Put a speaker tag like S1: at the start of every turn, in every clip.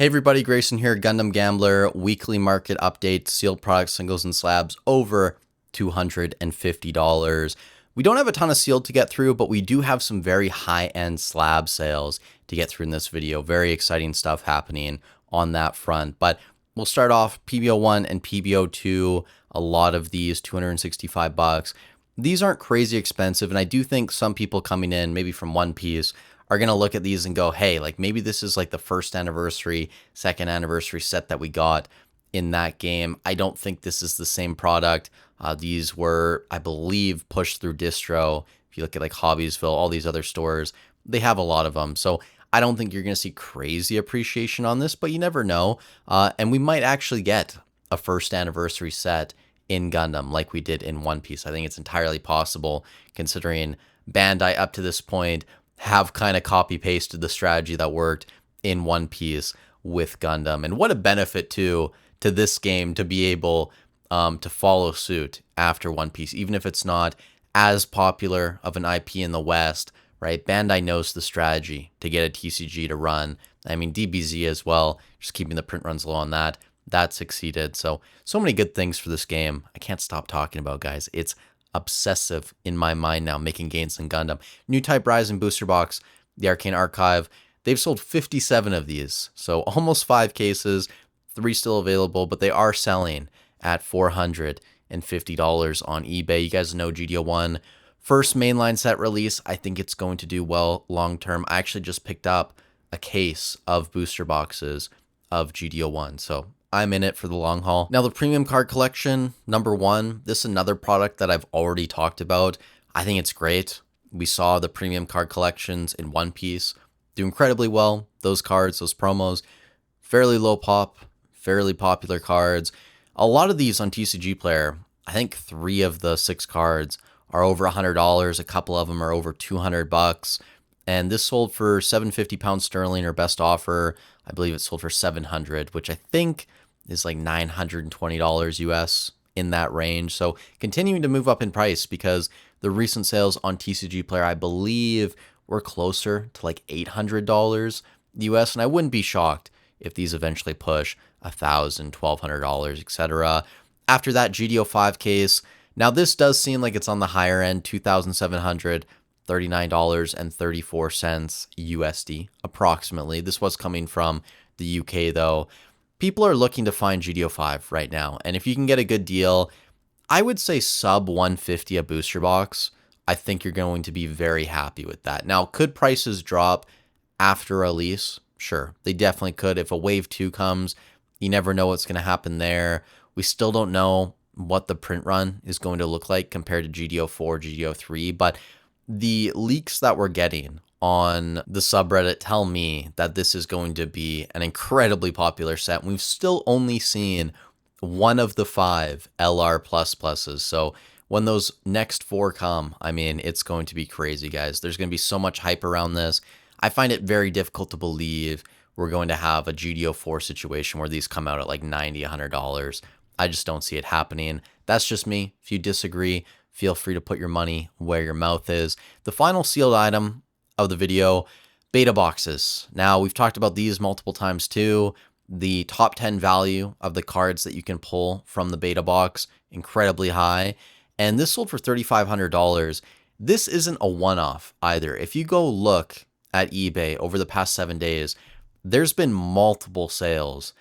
S1: Hey everybody, Grayson here, Gundam Gambler, weekly market update, sealed products, singles and slabs, over $250. We don't have a ton of sealed to get through, but we do have some very high-end slab sales to get through in this video. Very exciting stuff happening on that front. But we'll start off PBO1 and PBO2, a lot of these, $265. These aren't crazy expensive, and I do think some people coming in, maybe from One Piece, are going to look at these and go, hey, like maybe this is like the first anniversary, second anniversary set that we got in that game. I don't think this is the same product. These were, I believe, pushed through distro. If you look at like Hobbiesville, all these other stores, they have a lot of them. So I don't think you're going to see crazy appreciation on this, but you never know. And we might actually get a first anniversary set in Gundam like we did in One Piece. I think it's entirely possible considering Bandai up to this point have kind of copy pasted the strategy that worked in One Piece with Gundam. And what a benefit to this game to be able to follow suit after One Piece, even if it's not as popular of an IP in the West, right? Bandai knows the strategy to get a TCG to run. I mean, DBZ as well, just keeping the print runs low on that. That succeeded. So many good things for this game. I can't stop talking about, guys. It's obsessive in my mind now, making gains in Gundam. New Type Rise and Booster Box, the Arcane Archive, they've sold 57 of these. So almost 5 cases, 3 still available, but they are selling at $450 on eBay. You guys know GDO1, first mainline set release. I think it's going to do well long term. I actually just picked up a case of booster boxes of GDO1. So I'm in it for the long haul. Now, the premium card collection, number 1, this is another product that I've already talked about. I think it's great. We saw the premium card collections in One Piece do incredibly well. Those cards, those promos, fairly low pop, fairly popular cards. A lot of these on TCG Player, I think 3 of the 6 cards are over $100. A couple of them are over $200. And this sold for £750 sterling, or best offer. I believe it sold for $700, which I think is like $920 US, in that range. So continuing to move up in price because the recent sales on TCG Player, I believe, were closer to like $800 US. And I wouldn't be shocked if these eventually push $1,000, $1,200, etc. After that GDO5 case, now this does seem like it's on the higher end, $2,739.34 USD approximately. This was coming from the UK though. People are looking to find GDO5 right now, and if you can get a good deal, I would say sub 150 a booster box. I think you're going to be very happy with that. Now, could prices drop after release? Sure, they definitely could. If a wave 2 comes, you never know what's going to happen there. We still don't know what the print run is going to look like compared to GDO4, GDO3, but the leaks that we're getting on the subreddit tell me that this is going to be an incredibly popular set. We've still only seen 1 of the 5 LR++. So when those next 4 come, I mean, it's going to be crazy, guys. There's going to be so much hype around this. I find it very difficult to believe we're going to have a GDO4 situation where these come out at like $90, $100. I just don't see it happening. That's just me. If you disagree, feel free to put your money where your mouth is. The final sealed item of the video, beta boxes. Now, we've talked about these multiple times too. The top 10 value of the cards that you can pull from the beta box, incredibly high. And this sold for $3,500. This isn't a one-off either. If you go look at eBay over the past 7 days, there's been multiple sales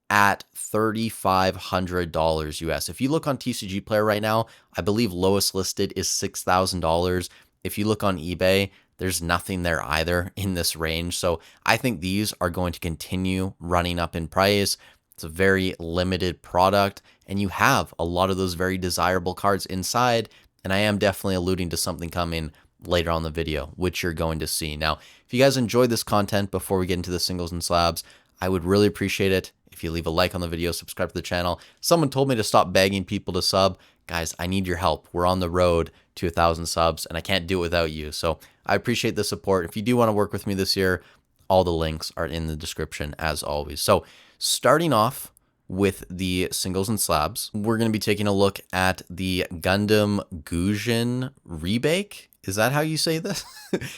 S1: at $3,500 US. If you look on TCG Player right now, I believe lowest listed is $6,000. If you look on eBay, there's nothing there either in this range. So I think these are going to continue running up in price. It's a very limited product, and you have a lot of those very desirable cards inside. And I am definitely alluding to something coming later on in the video, which you're going to see. Now, if you guys enjoyed this content before we get into the singles and slabs, I would really appreciate it if you leave a like on the video, subscribe to the channel. Someone told me to stop begging people to sub. Guys, I need your help. We're on the road to 1,000 subs, and I can't do it without you. So I appreciate the support. If you do want to work with me this year, all the links are in the description as always. So starting off with the singles and slabs, we're going to be taking a look at the Gundam Gujin Rebake. Is that how you say this?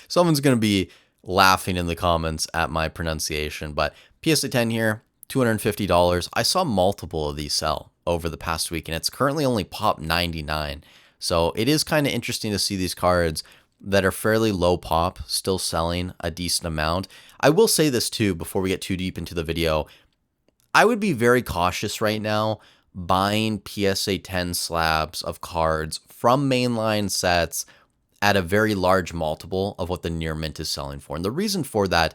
S1: Someone's going to be laughing in the comments at my pronunciation, but PSA 10 here, $250. I saw multiple of these sell over the past week, and it's currently only pop 99. So it is kind of interesting to see these cards that are fairly low pop still selling a decent amount. I will say this too before we get too deep into the video. I would be very cautious right now buying PSA 10 slabs of cards from mainline sets at a very large multiple of what the near mint is selling for. And the reason for that,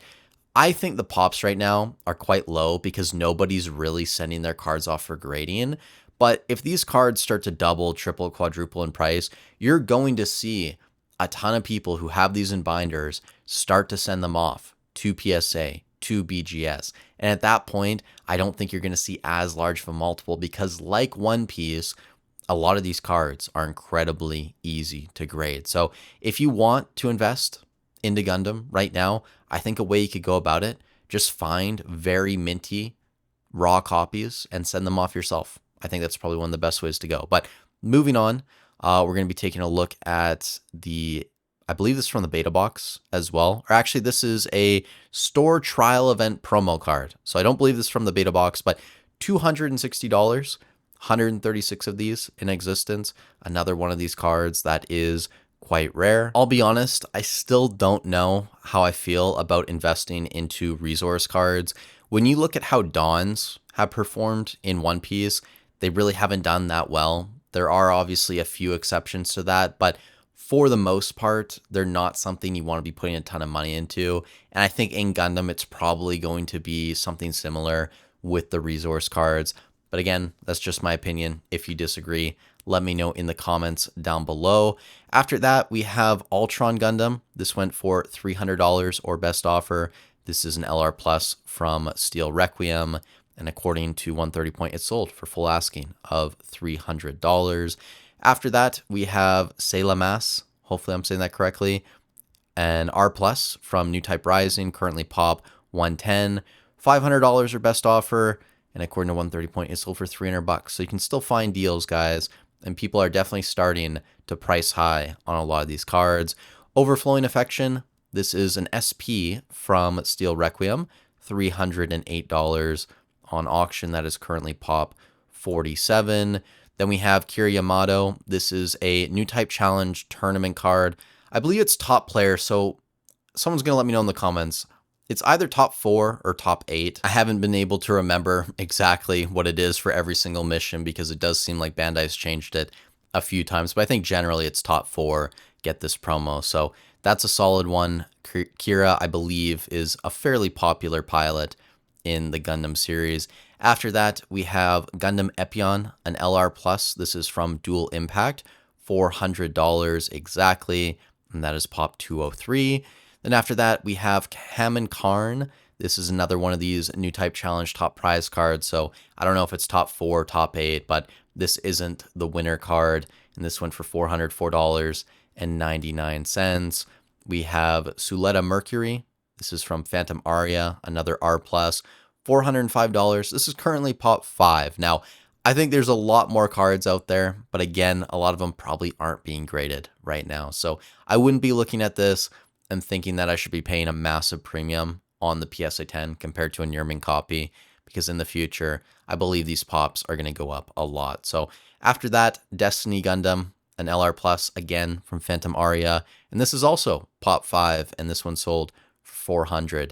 S1: I think the pops right now are quite low because nobody's really sending their cards off for grading. But if these cards start to double, triple, quadruple in price, you're going to see a ton of people who have these in binders start to send them off to PSA, to BGS. And at that point, I don't think you're going to see as large of a multiple because like One Piece, a lot of these cards are incredibly easy to grade. So if you want to invest into Gundam right now, I think a way you could go about it, just find very minty raw copies and send them off yourself. I think that's probably one of the best ways to go. But moving on, we're going to be taking a look at I believe this is from the beta box as well. Or actually, this is a store trial event promo card. So I don't believe this is from the beta box, but $260, 136 of these in existence. Another one of these cards that is quite rare. I'll be honest, I still don't know how I feel about investing into resource cards. When you look at how Dawns have performed in One Piece, they really haven't done that well. There are obviously a few exceptions to that, but for the most part, they're not something you want to be putting a ton of money into. And I think in Gundam, it's probably going to be something similar with the resource cards. But again, that's just my opinion. If you disagree, let me know in the comments down below. After that, we have Ultron Gundam. This went for $300 or best offer. This is an LR Plus from Steel Requiem. And according to 130 Point, it sold for full asking of $300. After that, we have Mass. Hopefully I'm saying that correctly. And R Plus from New Type Rising, currently pop 110. $500 or best offer. And according to 130 Point, it sold for $300. So you can still find deals, guys. And people are definitely starting to price high on a lot of these cards. Overflowing Affection. This is an SP from Steel Requiem. $308 on auction. That is currently pop 47. Then we have Kira Yamato. This is a New Type Challenge tournament card. I believe it's top player, so someone's going to let me know in the comments. It's either top 4 or top 8. I haven't been able to remember exactly what it is for every single mission because it does seem like Bandai's changed it a few times, but I think generally it's top 4, get this promo. So that's a solid one. Kira, I believe, is a fairly popular pilot in the Gundam series. After that, we have Gundam Epion, an LR Plus. This is from Dual Impact, $400 exactly, and that is pop 203. Then after that, we have Kamen Karn. This is another one of these New Type Challenge top prize cards, so I don't know if it's top 4, top 8, but this isn't the winner card, and this went for $404.99. We have Suletta Mercury. This is from Phantom Aria, another R+, $405. This is currently pop 5. Now, I think there's a lot more cards out there, but again, a lot of them probably aren't being graded right now. So I wouldn't be looking at this and thinking that I should be paying a massive premium on the PSA 10 compared to a near mint copy, because in the future, I believe these pops are going to go up a lot. So after that, Destiny Gundam, an LR+, again from Phantom Aria, and this is also pop 5, and this one sold for $465.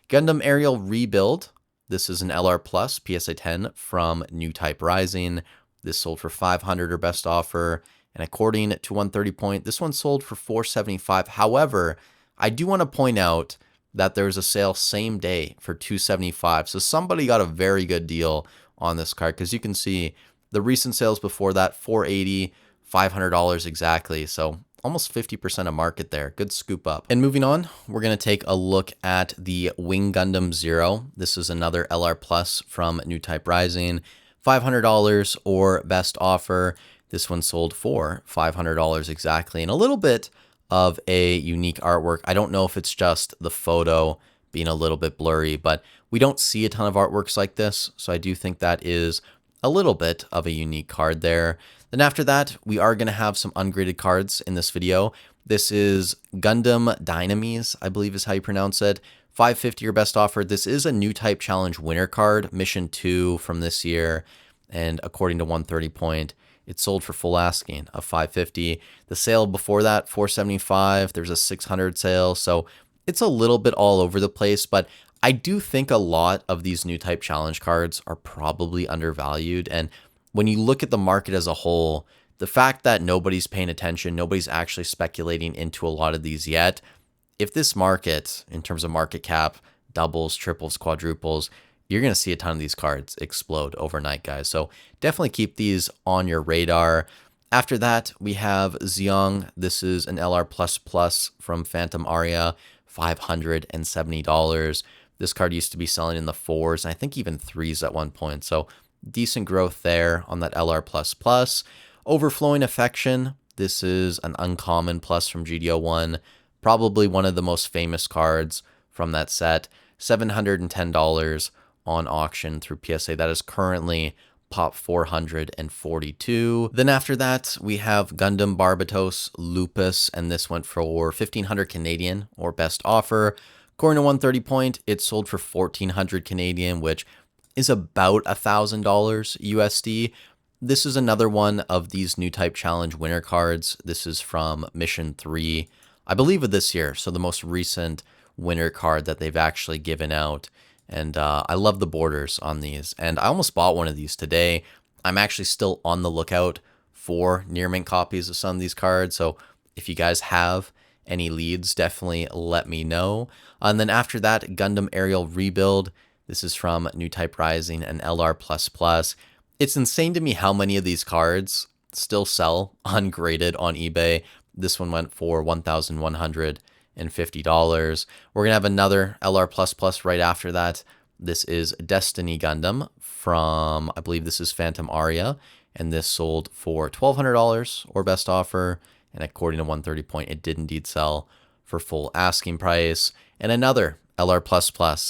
S1: Gundam Aerial Rebuild. This is an LR Plus PSA 10 from New Type Rising. This sold for $500 or best offer. And according to 130 Point, this one sold for $475. However, I do want to point out that there's a sale same day for $275. So somebody got a very good deal on this card, because you can see the recent sales before that, $480, $500 exactly. So almost 50% of market there. Good scoop up. And moving on, we're going to take a look at the Wing Gundam Zero. This is another LR Plus from New Type Rising. $500 or best offer. This one sold for $500 exactly. And a little bit of a unique artwork. I don't know if it's just the photo being a little bit blurry, but we don't see a ton of artworks like this. So I do think that is a little bit of a unique card there. Then after that, we are going to have some ungraded cards in this video. This is Gundam Dynamis, I believe is how you pronounce it, $550 or best offer. This is a new type challenge winner card, mission 2 from this year, and according to 130 Point, it sold for full asking of $550. The sale before that, $475. There's a 600 sale, so it's a little bit all over the place, but I do think a lot of these new type challenge cards are probably undervalued. And when you look at the market as a whole, the fact that nobody's paying attention, nobody's actually speculating into a lot of these yet, if this market, in terms of market cap, doubles, triples, quadruples, you're going to see a ton of these cards explode overnight, guys. So definitely keep these on your radar. After that, we have Xiong. This is an LR++ from Phantom Aria, $570. This card used to be selling in the 4s, and I think even 3s at one point. So decent growth there on that LR++. Overflowing Affection. This is an uncommon plus from GDO1. Probably one of the most famous cards from that set. $710 on auction through PSA. That is currently pop 442. Then after that, we have Gundam Barbatos Lupus, and this went for 1,500 Canadian or best offer. According to 130 Point, it sold for 1,400 Canadian, which is about $1,000 USD. This is another one of these new type challenge winner cards. This is from Mission 3, I believe, of this year. So the most recent winner card that they've actually given out. And I love the borders on these. And I almost bought one of these today. I'm actually still on the lookout for near mint copies of some of these cards. So if you guys have any leads, definitely let me know. And then after that, Gundam Aerial Rebuild. This is from New Type Rising and LR++. It's insane to me how many of these cards still sell ungraded on eBay. This one went for $1,150. We're going to have another LR++ right after that. This is Destiny Gundam from, I believe this is Phantom Aria, and this sold for $1,200 or best offer. And according to 130 Point, it did indeed sell for full asking price. And another LR++.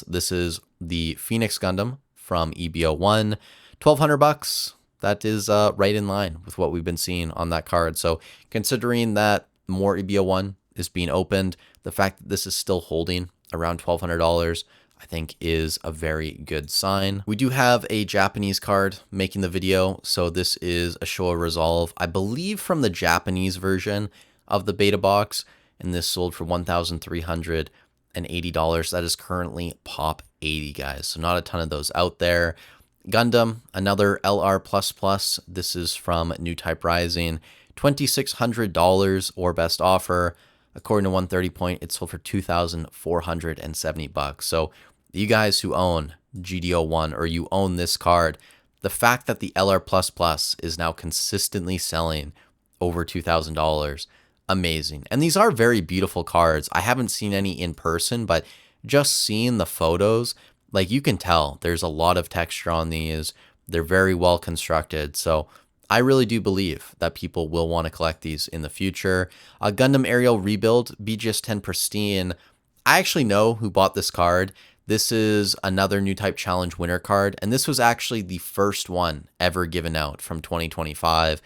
S1: This is the Phoenix Gundam from EBO1, $1,200. That is right in line with what we've been seeing on that card. So considering that more EBO1 is being opened, the fact that this is still holding around $1,200, I think is a very good sign. We do have a Japanese card making the video. So this is a Showa Resolve, I believe from the Japanese version of the beta box. And this sold for $1,380. That is currently pop 80, guys. So not a ton of those out there. Gundam, another LR++. This is from New Type Rising, $2,600 or best offer. According to 130 Point, it sold for $2,470. So you guys who own GDO1 or you own this card, the fact that the LR++ is now consistently selling over $2,000, amazing. And these are very beautiful cards. I haven't seen any in person, but just seeing the photos, like you can tell there's a lot of texture on these. They're very well constructed. So I really do believe that people will want to collect these in the future. Gundam Aerial Rebuild, BGS 10 Pristine. I actually know who bought this card. This is another New Type Challenge winner card, and this was actually the first one ever given out from 2025,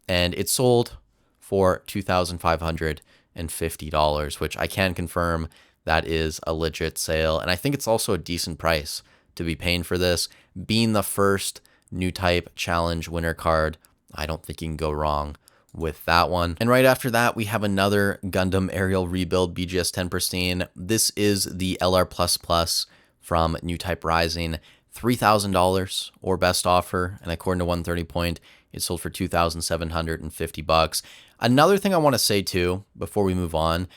S1: and it sold for $2,550, which I can confirm that is a legit sale, and I think it's also a decent price to be paying for this. Being the first New Type Challenge winner card, I don't think you can go wrong with that one. And right after that, we have another Gundam Aerial Rebuild BGS 10 Pristine. This is the LR++ from New Type Rising, $3,000 or best offer. And according to 130 Point, it sold for $2,750. Another thing I want to say too, before we move on,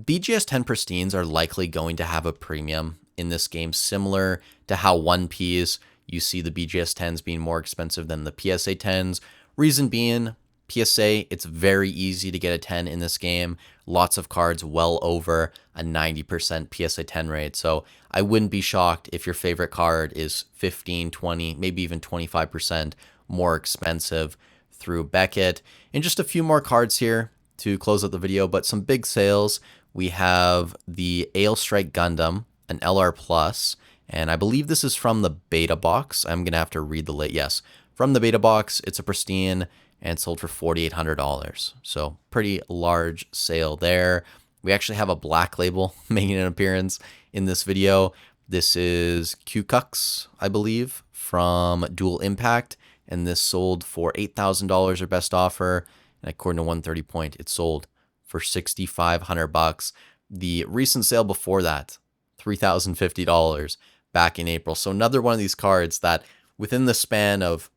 S1: BGS 10 Pristines are likely going to have a premium in this game, similar to how 1Ps, you see the BGS 10s being more expensive than the PSA 10s. Reason being, PSA, it's very easy to get a 10 in this game. Lots of cards well over a 90% PSA 10 rate. So I wouldn't be shocked if your favorite card is 15, 20, maybe even 25% more expensive through Beckett. And just a few more cards here to close out the video, but some big sales. We have the Ale Strike Gundam, an LR Plus, and I believe this is from the beta box. I'm going to have to read the late. Yes, from the beta box, it's a pristine and sold for $4,800. So pretty large sale there. We actually have a black label making an appearance in this video. This is Q-Cux, I believe, from Dual Impact, and this sold for $8,000 or best offer, and according to 130 Point, it sold for $6,500. The recent sale before that, $3,050 back in April. So another one of these cards that within the span of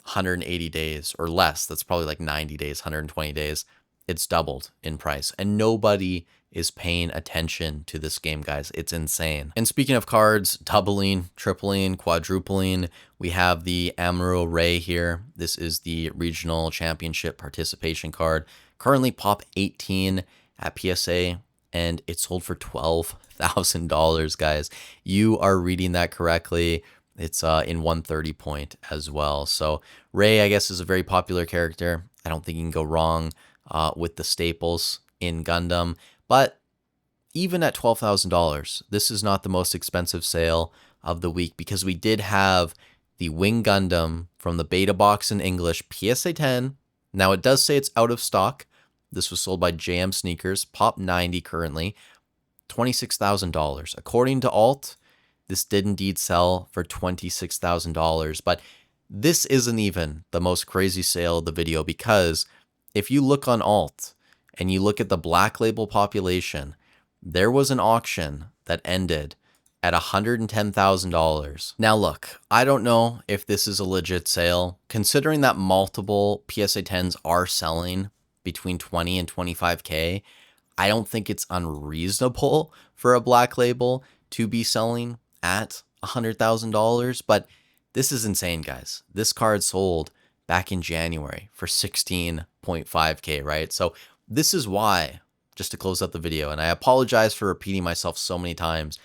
S1: 180 days or less, that's probably like 90 days, 120 days, it's doubled in price, and nobody is paying attention to this game, guys. It's insane. And speaking of cards doubling, tripling, quadrupling, we have the Amuro Ray here. This is the regional championship participation card, currently pop 18 at PSA, and it sold for $12,000, guys. You are reading that correctly. It's in 130 Point as well. So Ray, I guess, is a very popular character. I don't think you can go wrong with the staples in Gundam. But even at $12,000, this is not the most expensive sale of the week, because we did have the Wing Gundam from the beta box in English, PSA 10. Now it does say it's out of stock. This was sold by JM Sneakers, pop 90 currently, $26,000. According to Alt, this did indeed sell for $26,000, but this isn't even the most crazy sale of the video, because if you look on Alt and you look at the black label population, there was an auction that ended at $110,000. Now look, I don't know if this is a legit sale, considering that multiple PSA 10s are selling between 20 and 25K. I don't think it's unreasonable for a black label to be selling at $100,000, but this is insane, guys. This card sold back in January for 16.5K, right? So this is why, just to close out the video, and I apologize for repeating myself so many times,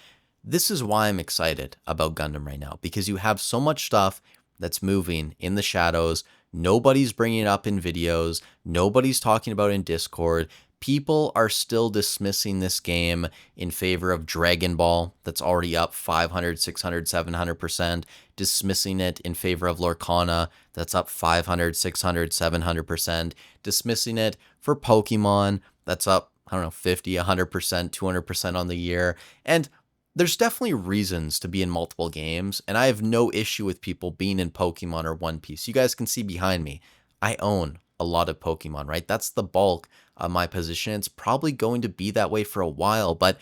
S1: this is why I'm excited about Gundam right now, because you have so much stuff that's moving in the shadows. Nobody's bringing it up in videos. Nobody's talking about it in Discord. People are still dismissing this game in favor of Dragon Ball, that's already up 500, 600, 700%, dismissing it in favor of Lorcana, that's up 500, 600, 700%, dismissing it for Pokemon, that's up, I don't know, 50, 100%, 200% on the year. And there's definitely reasons to be in multiple games, and I have no issue with people being in Pokemon or One Piece. You guys can see behind me, I own a lot of Pokemon, right? That's the bulk of my position. It's probably going to be that way for a while, but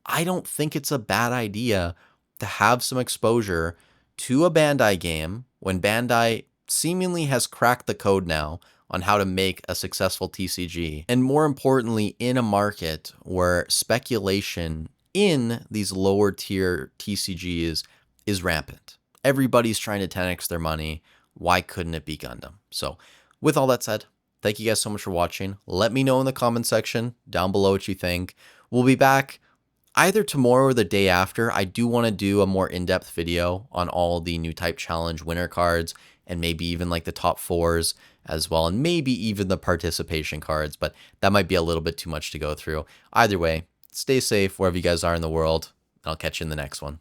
S1: I don't think it's a bad idea to have some exposure to a Bandai game when Bandai seemingly has cracked the code now on how to make a successful TCG. And more importantly, in a market where speculation in these lower tier TCGs is rampant. Everybody's trying to 10x their money. Why couldn't it be Gundam? So with all that said, thank you guys so much for watching. Let me know in the comment section down below what you think. We'll be back either tomorrow or the day after. I do want to do a more in-depth video on all the new type challenge winner cards, and maybe even like the top fours as well, and maybe even the participation cards, but that might be a little bit too much to go through. Either way, stay safe wherever you guys are in the world, and I'll catch you in the next one.